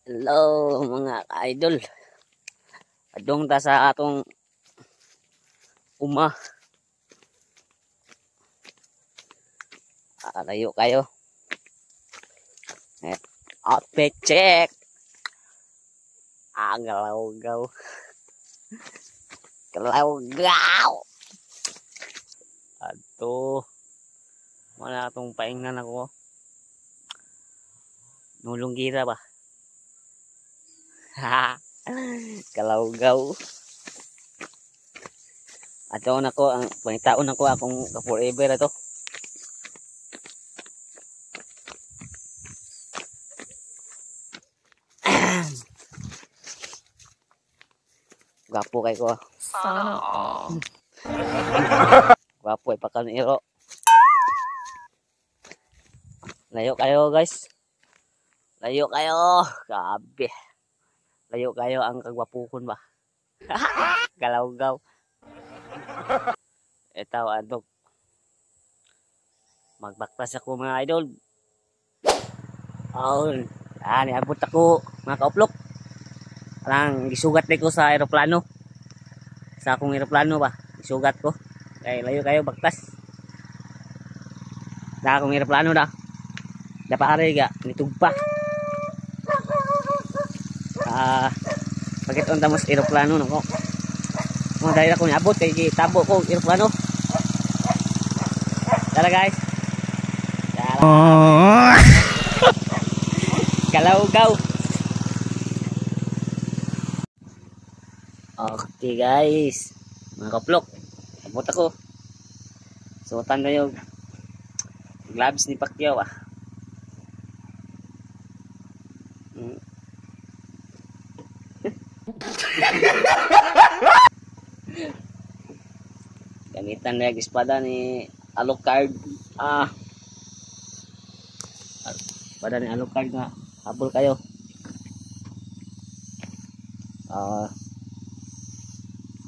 Hello mga ka-idol. Adong ta sa atong uma. Layo kayo. Outfit check. Galaw-gaw. Galaw-gaw. Ato. Wala atong paingnan ako. Nulong gira ba? Galaw-gaw. Ato na ko ang pangitaon ako akong forever ato. Gwapo kay ko. Sana all. Gwapo ay pakaniro. Layo kayo guys. Layo kayo. Grabe. Layo kayo ang kagwapukon ba. Galaw-gaw. Ito adok. Magbaktas ako mga idol. Niabot ako mga kauplok. Parang gisugat ko sa aeroplano. Sa akong aeroplano ba. Gisugat ko. Kaya layo kayo baktas. Sa akong aeroplano da. Dapat ari ga nitugpa. Bakit on tamos aeroplano nako. Mo dahil ako niabot kay gitabo ko aeroplano. Tara guys. Galaw-gaw. Okay guys, mga kaplok, abot ako. Suotan ko yung gloves ni Pacquiao ah. Gamitan na yung espada ni Alucard. Espada ni Alucard nga, habol kayo.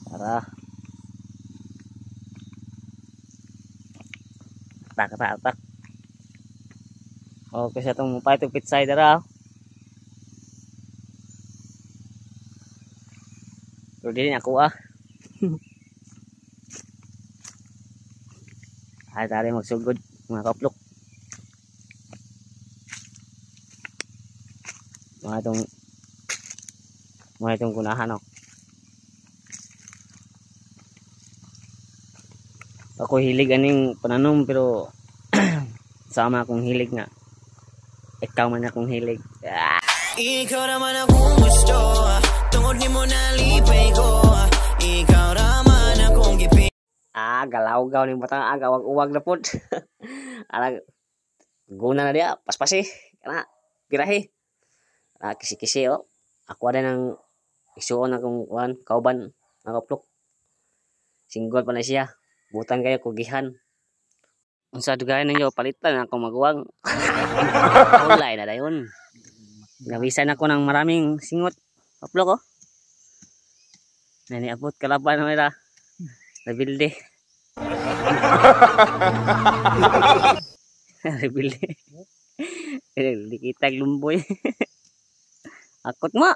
Tara. Atak. Okay sa itong mupay itong pitsay dara. Pero din ako Ay tari magsugod mga kaplok. Mga itong kunahan Ako hilig aning pananom pero sama akong hilig nga. Ikaw man akong hilig. Ikaw naman akong gusto. Tungod ni mo nalipay ko. Ikaw naman akong gipin. Galaw-gaw ni batang agawag-uwag na pod. Alag guna na dia paspasi kana pirahi. Kisi-kisi Ako ada nang isuon akong kauban nakaplok. Singgol pa na siya. Butan kayo kugihan. Unsa dugayan ninyo palitan ako maguwang. Ulay na dayon. Nabisan ako ng maraming singot. Kaplok Naniabot kalaban mo ira. Nabilde. Nabilde. Dikitag lumboy. Akot mo.